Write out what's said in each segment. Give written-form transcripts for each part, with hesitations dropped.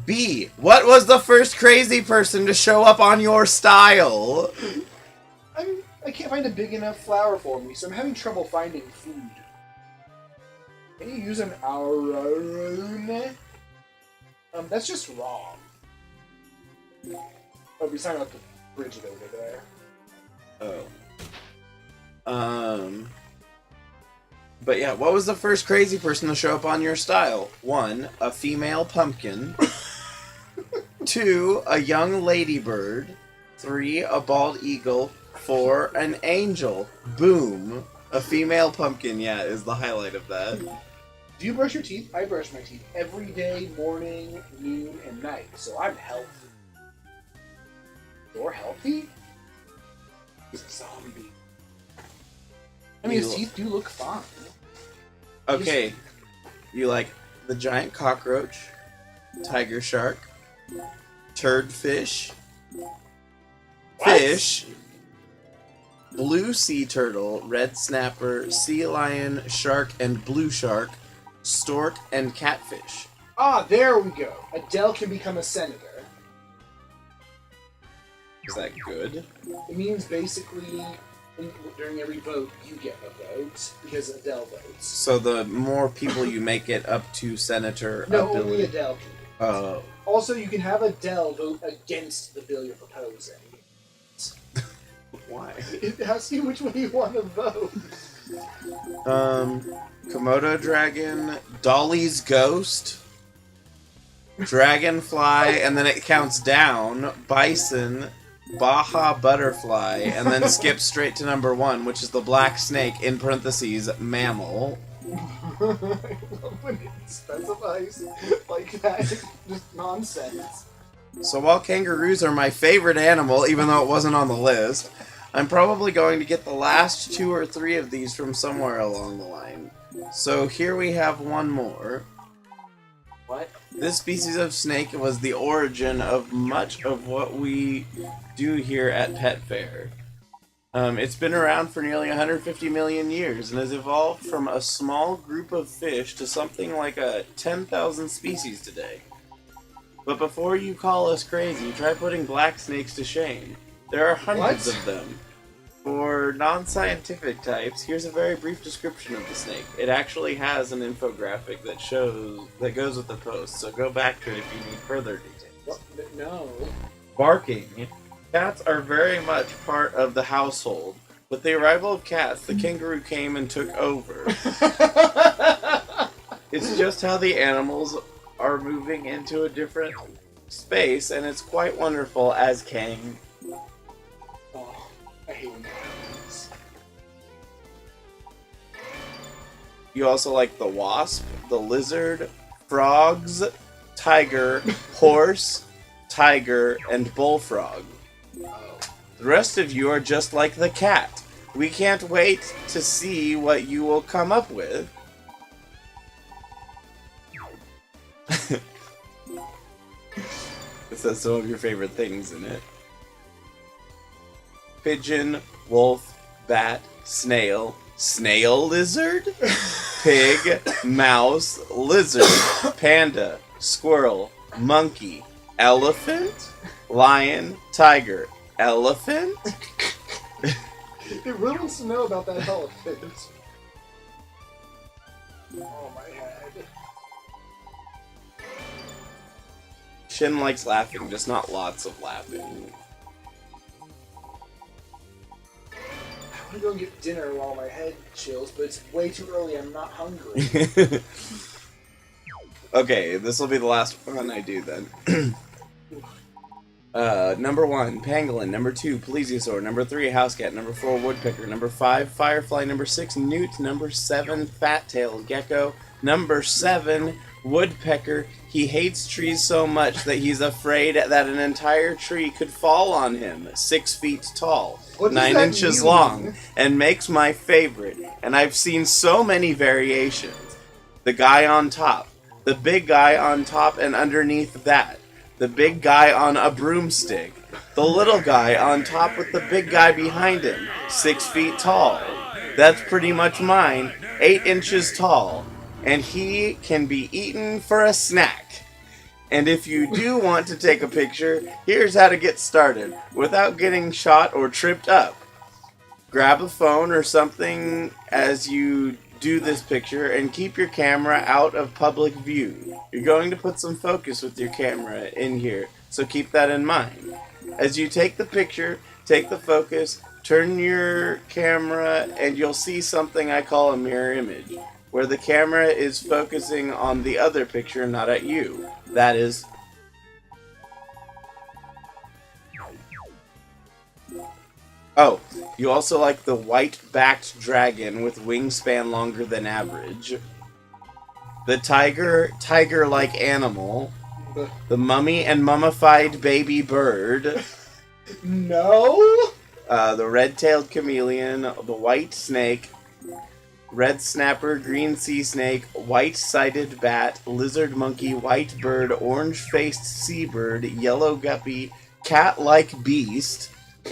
B. What was the first crazy person to show up on your style? I can't find a big enough flower for me, so I'm having trouble finding food. Can you use an Aurone? That's just wrong. Oh, we're talking about the Bridget over there. Oh. But yeah, what was the first crazy person to show up on your style? 1. A female pumpkin. 2. A young ladybird. 3. A bald eagle. 4. An angel. Boom. A female pumpkin, yeah, is the highlight of that. Do you brush your teeth? I brush my teeth every day, morning, noon, and night, so I'm healthy. You're healthy? He's a zombie. I mean, his teeth do look fine. Okay, you like the giant cockroach, tiger shark, turd fish, fish, blue sea turtle, red snapper, sea lion, shark, and blue shark, stork, and catfish. Ah, there we go. Adele can become a senator. Is that good? It means basically, during every vote, you get a vote, because Adele votes. So the more people you make it up to senator No, ability. only Adele can. Oh. Also, you can have Adele vote against the bill you're proposing. Why? It asks you which way you want to vote. Komodo dragon, Dolly's ghost, dragonfly, and then it counts down, bison, Baja butterfly, and then skips straight to number 1, which is the black snake, in parentheses, mammal. I love when it specifies like that. Just nonsense. So while kangaroos are my favorite animal, even though it wasn't on the list, I'm probably going to get the last 2 or 3 of these from somewhere along the line. So here we have one more. What? This species of snake was the origin of much of what we do here at Pet Fair. It's been around for nearly 150 million years and has evolved from a small group of fish to something like 10,000 species today. But before you call us crazy, try putting black snakes to shame. There are hundreds of them. For non-scientific types, here's a very brief description of the snake. It actually has an infographic that goes with the post, so go back to it if you need further details. What? No. Barking. Cats are very much part of the household. With the arrival of cats, the kangaroo came and took over. It's just how the animals are moving into a different space, and it's quite wonderful as Kang. Oh, I hate when that happens. You also like the wasp, the lizard, frogs, tiger, horse, tiger, and bullfrog. Oh. The rest of you are just like the cat. We can't wait to see what you will come up with. It says some of your favorite things in it. Pigeon, wolf, bat, snail, snail lizard, pig, mouse, lizard, panda, squirrel, monkey, elephant, lion, tiger, elephant? It really wants to know about that elephant. Oh, my head. Shin likes laughing, just not lots of laughing. I want to go and get dinner while my head chills, but it's way too early. I'm not hungry. Okay, this will be the last one I do then. Number 1, pangolin. Number 2, plesiosaur. Number 3, housecat. Number 4, woodpecker. Number 5, firefly. Number 6, newt. Number 7, fat-tailed gecko. Number 7, woodpecker. He hates trees so much that he's afraid that an entire tree could fall on him. 6 feet tall, 9 inches long, and makes my favorite. And I've seen so many variations. The guy on top. The big guy on top and underneath that. The big guy on a broomstick. The little guy on top with the big guy behind him. 6 feet tall. That's pretty much mine. 8 inches tall. And he can be eaten for a snack. And if you do want to take a picture, here's how to get started without getting shot or tripped up. Grab a phone or something as you do this picture and keep your camera out of public view. You're going to put some focus with your camera in here, so keep that in mind. As you take the picture, take the focus, turn your camera, and you'll see something I call a mirror image, where the camera is focusing on the other picture, not at you. That is... Oh, you also like the white-backed dragon with wingspan longer than average. The tiger-like animal. The mummy and mummified baby bird. No? The red-tailed chameleon, the white snake, red snapper, green sea snake, white-sided bat, lizard monkey, white bird, orange-faced seabird, yellow guppy, cat-like beast,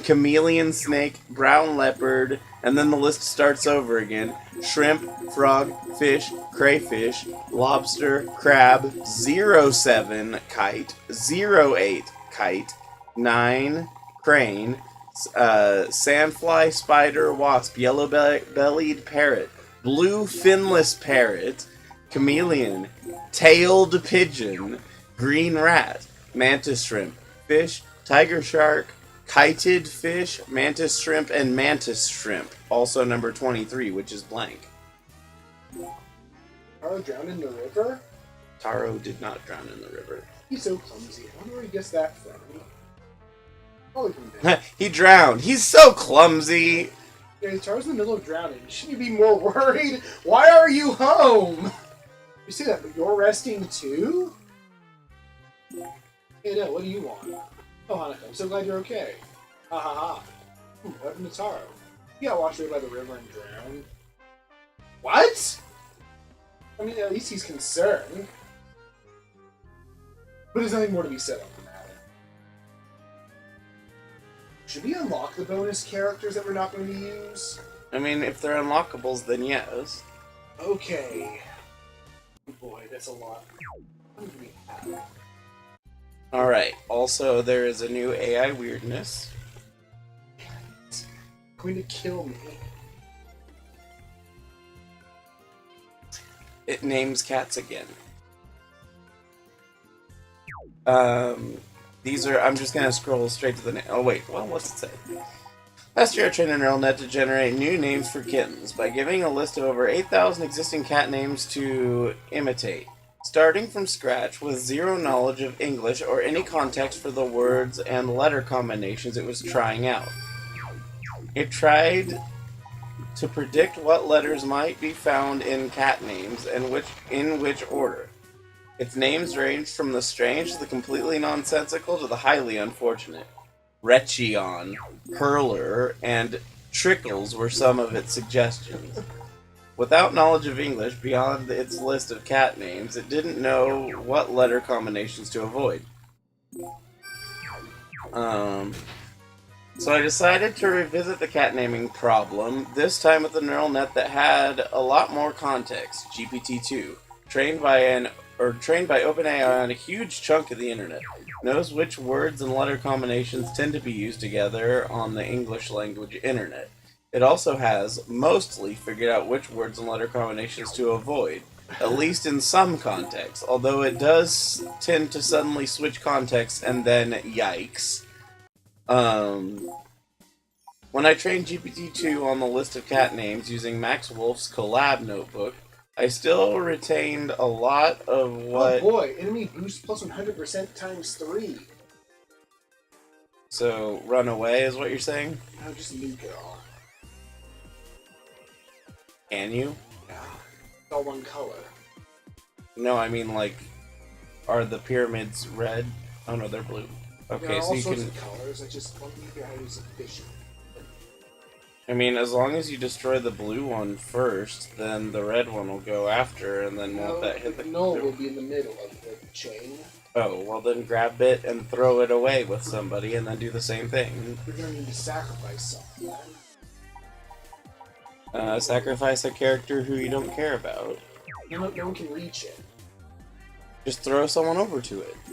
chameleon snake, brown leopard, and then the list starts over again. Shrimp, frog, fish, crayfish, lobster, crab, 07 kite, 08 kite, 9 crane, sandfly, spider, wasp, yellow-bellied parrot, blue finless parrot, chameleon, tailed pigeon, green rat, mantis shrimp, fish, tiger shark, kited fish, mantis shrimp, and mantis shrimp. Also number 23, which is blank. Taro drowned in the river? Taro did not drown in the river. He's so clumsy. I wonder where he gets that from. Probably from there. He drowned. He's so clumsy. Yeah, Taro's in the middle of drowning. Shouldn't you be more worried? Why are you home? You say that, but you're resting too? Hey, no, what do you want? Oh, Hanukkah, I'm so glad you're okay. Ha ha ha. What happened to Taro? He got washed away by the river and drowned. What? I mean, at least he's concerned. But there's nothing more to be said on the matter. Should we unlock the bonus characters that we're not going to use? I mean, if they're unlockables, then yes. Okay. Oh boy, that's a lot. What do we have? Alright, also there is a new AI weirdness. It's going to kill me. It names cats again. These are, I'm just gonna scroll straight to the name. Oh wait, well, what's it say? Last year I trained a neural net to generate new names for kittens by giving a list of over 8,000 existing cat names to imitate. Starting from scratch with zero knowledge of English or any context for the words and letter combinations it was trying out. It tried to predict what letters might be found in cat names and in which order. Its names ranged from the strange to the completely nonsensical to the highly unfortunate. Rechion, Hurler, and Trickles were some of its suggestions. Without knowledge of English beyond its list of cat names, it didn't know what letter combinations to avoid. So I decided to revisit the cat naming problem, this time with a neural net that had a lot more context, GPT-2, trained by OpenAI on a huge chunk of the internet. Knows which words and letter combinations tend to be used together on the English language internet. It also has, mostly, figured out which words and letter combinations to avoid, at least in some contexts, although it does tend to suddenly switch context and then yikes. When I trained GPT-2 on the list of cat names using Max Wolf's collab notebook, I still retained a lot of what... Oh boy, enemy boost plus 100% times 3. So, run away is what you're saying? No, just nuke it all. Can you? Yeah. It's all one color. No, I mean, like, are the pyramids red? Oh no, they're blue. Okay, there are so all you sorts can... of colors, I just want to figure out how to use efficient. I mean, as long as you destroy the blue one first, then the red one will go after, and then won't that hit the... No, will be in the middle of the chain. Oh, well then grab it and throw it away with somebody, and then do the same thing. You're gonna need to sacrifice something. Sacrifice a character who you don't care about. No one can reach it. Just throw someone over to it. I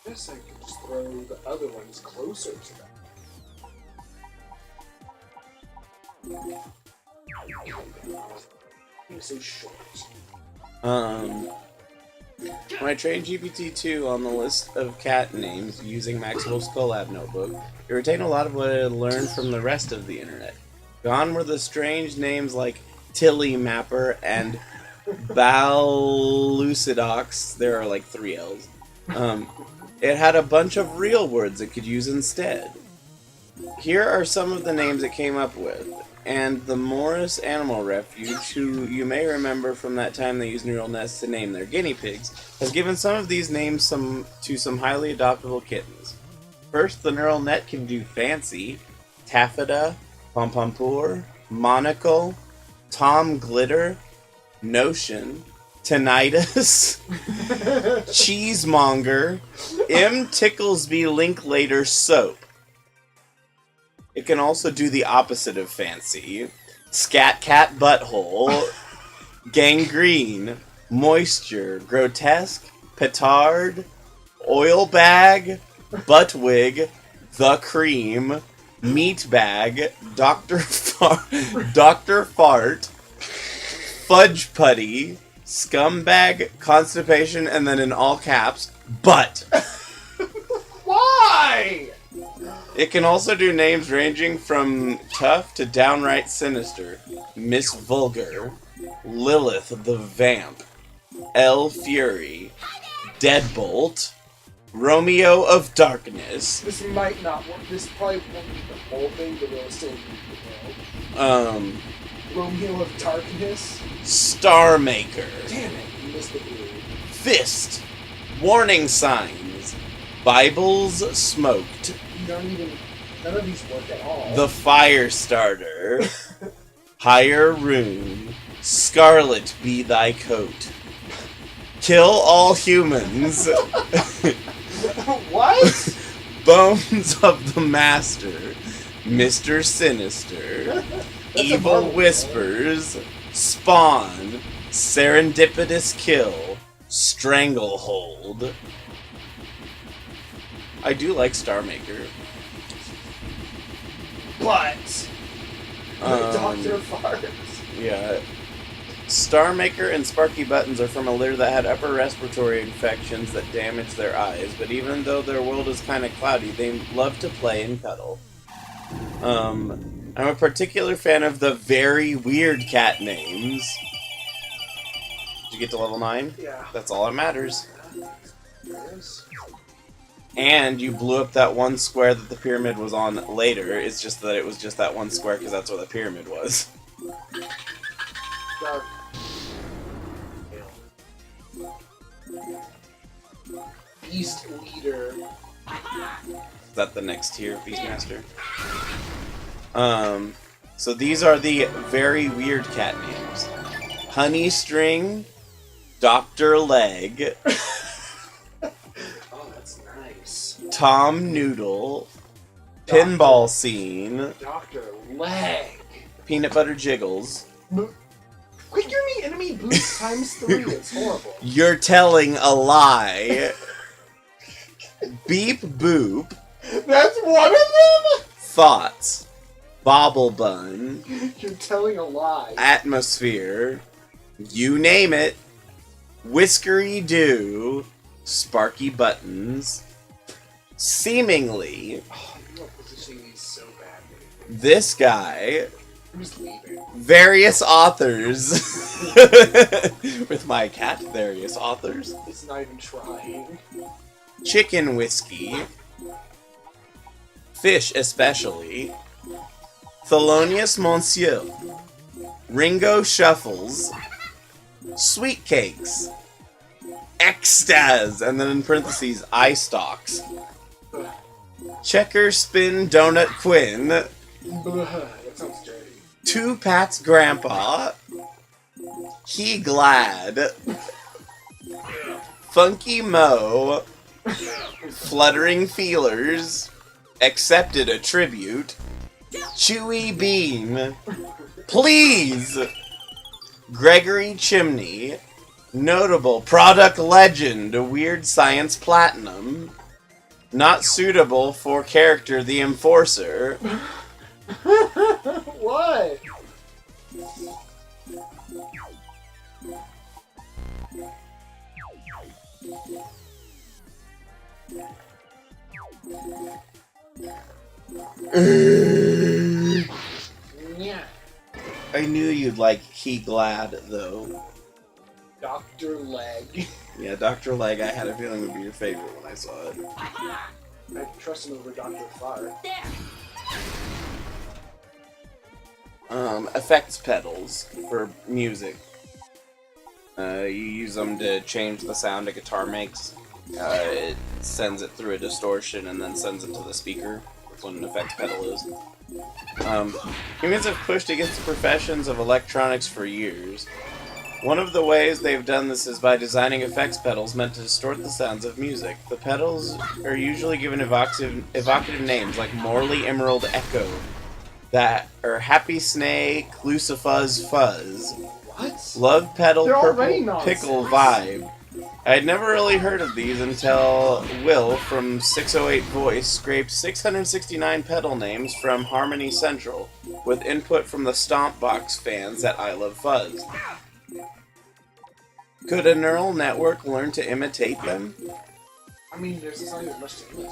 guess I could just throw the other ones closer to them. You're so short. When I trained GPT-2 on the list of cat names using Maxwell's Collab notebook, it retained a lot of what it had learned from the rest of the internet. Gone were the strange names like Tilly Mapper and Balucidox. There are like 3 L's. It had a bunch of real words it could use instead. Here are some of the names it came up with. And the Morris Animal Refuge, who you may remember from that time they used neural nets to name their guinea pigs, has given some of these names to some highly adoptable kittens. First, the neural net can do Fancy, Taffeta, Pompompur, Monocle, Tom Glitter, Notion, Tinnitus, Cheesemonger, M. Ticklesby Linklater Soap. It can also do the opposite of Fancy. Scat Cat Butthole, Gangrene, Moisture, Grotesque, Petard, Oil Bag, Buttwig, The Cream, Meat Bag, Dr. Fart, Fudge Putty, Scumbag, Constipation, and then in all caps, Butt. Why? It can also do names ranging from tough to downright sinister. Miss Vulgar, Lilith the Vamp, L Fury, Deadbolt, Romeo of Darkness. This might not work. This probably won't be the whole thing, but it'll still be the Romeo of Darkness. Star Maker. Damn it, you missed the blue. Fist. Warning signs. Bibles smoked. None of these work at all. The Fire Starter. Higher Rune. Scarlet be thy coat. Kill all humans. What? Bones of the Master. Mr. Sinister. Evil Whispers. Spawn. Serendipitous Kill. Stranglehold. I do like Star Maker. But Dr. Farts. Yeah. Star Maker and Sparky Buttons are from a litter that had upper respiratory infections that damaged their eyes, but even though their world is kind of cloudy, they love to play and cuddle. I'm a particular fan of the very weird cat names. Did you get to level 9? Yeah. That's all that matters. Yes. And you blew up that one square that the pyramid was on later. It's just that it was just that one square because that's where the pyramid was. Dark. Beast Leader. Is that the next tier, Beastmaster? So these are the very weird cat names. Honey String, Dr. Leg, Oh, that's nice. Tom Noodle, Pinball Scene, Dr. Leg. Peanut Butter Jiggles. Quit giving me enemy boost times 3. It's horrible. You're telling a lie. Beep Boop, That's one of them? Thoughts, Bobble Bun, You're telling a lie. Atmosphere, you name it, Whiskery Doo, Sparky Buttons, seemingly, Oh, you are positioning these so badly. this guy, I'm just leaving. various authors, with my cat, various authors, It's not even trying. Chicken Whiskey, Fish especially, Thelonious Monsieur, Ringo Shuffles, Sweet Cakes, Extaz, and then in parentheses, Eye Stalks, Checker Spin Donut Quinn, That sounds dirty. Two Pat's Grandpa, He Glad, Funky Mo, Fluttering Feelers, Accepted a Tribute, Chewy Bean, Please, Gregory Chimney, Notable product legend, Weird Science Platinum. Not suitable for character the Enforcer. What? Yeah. I knew you'd like Key Glad, though. Dr. Leg. Yeah, Dr. Leg, I had a feeling would be your favorite when I saw it. I trust him over Dr. Fire. Effects pedals for music. You use them to change the sound a guitar makes. It sends it through a distortion and then sends it to the speaker. That's what an effects pedal is. Humans have pushed against the professions of electronics for years. One of the ways they've done this is by designing effects pedals meant to distort the sounds of music. The pedals are usually given evocative names like Morley Emerald Echo, that or Happy Snake, Lucifuzz Fuzz, What? Love Pedal They're Purple already nonsense. Pickle Vibe. I'd never really heard of these until Will from 608 Voice scraped 669 pedal names from Harmony Central with input from the Stompbox fans at I Love Fuzz. Could a neural network learn to imitate them? I mean, there's not even much to it.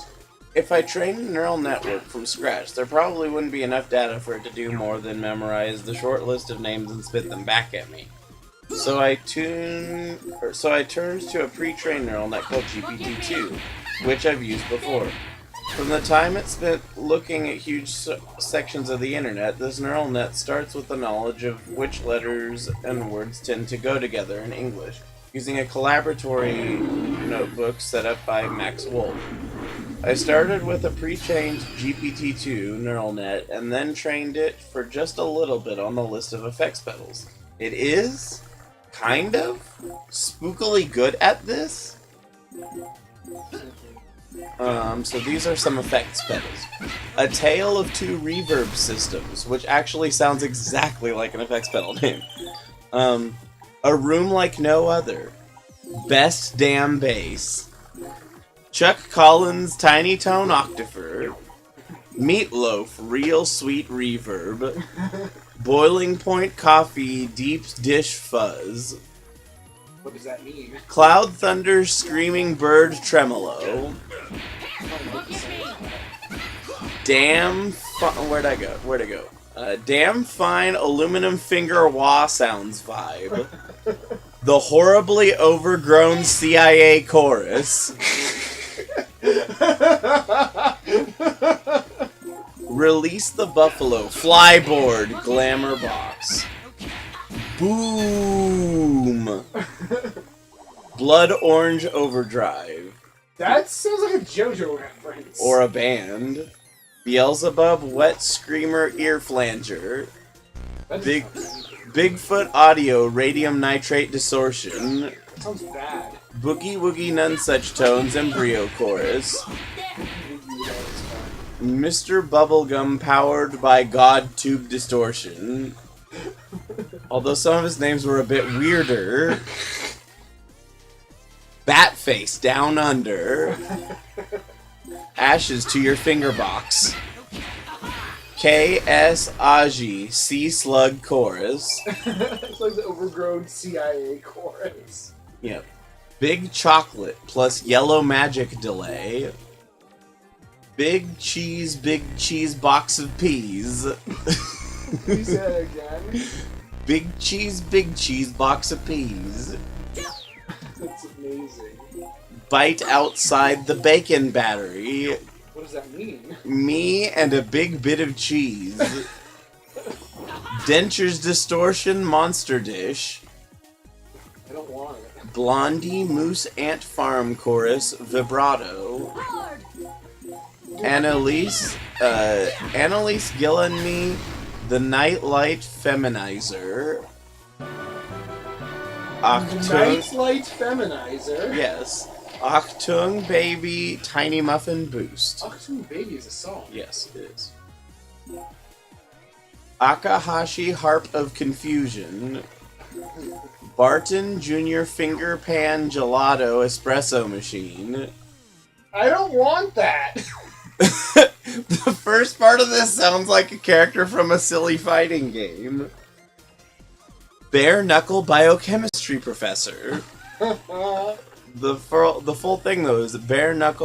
If I trained a neural network from scratch, there probably wouldn't be enough data for it to do more than memorize the short list of names and spit them back at me. So I turned to a pre-trained neural net called GPT-2, which I've used before. From the time it spent looking at huge sections of the internet, this neural net starts with the knowledge of which letters and words tend to go together in English, using a collaboratory notebook set up by Max Wolf. I started with a pre-trained GPT-2 neural net and then trained it for just a little bit on the list of effects pedals. It is, kind of, spookily good at this. So these are some effects pedals. A Tale of Two Reverb Systems, which actually sounds exactly like an effects pedal name. A Room Like No Other. Best Damn Bass. Chuck Collins Tiny Tone Octifer. Meatloaf Real Sweet Reverb. Boiling Point Coffee Deep Dish Fuzz. What does that mean? Cloud Thunder Screaming Bird Tremolo. Where'd I go? Damn Fine Aluminum Finger Wah Sounds Vibe. The Horribly Overgrown CIA Chorus. Release the Buffalo Flyboard Glamour Box. Boom! Blood Orange Overdrive. That sounds like a JoJo reference. Or a band. Beelzebub Wet Screamer Ear Flanger. Bigfoot Audio Radium Nitrate Distortion. That sounds bad. Boogie Woogie Nonesuch Tones Embryo Chorus. Mr. Bubblegum Powered by God Tube Distortion. Although some of his names were a bit weirder. Batface Down Under. Ashes to Your Finger Box. K.S. Aji Sea Slug Chorus. It's like the overgrown CIA chorus. Yep. Big Chocolate plus Yellow Magic Delay. Big Cheese Box of Peas. Can you say that again? Big Cheese Box of Peas. That's amazing. Bite Outside the Bacon Battery. What does that mean? Me and a Big Bit of Cheese. Dentures Distortion Monster Dish. I don't want it. Blondie Moose Ant Farm Chorus Vibrato. Annalise Gillenme The Nightlight Feminizer. Nightlight Feminizer? Yes. Achtung Baby Tiny Muffin Boost. Achtung Baby is a song. Yes, it is. Akahashi Harp of Confusion. Barton Junior Finger Pan Gelato Espresso Machine. I don't want that. The first part of this sounds like a character from a silly fighting game. Bare Knuckle Biochemistry Professor. The full thing though is Bare Knuckle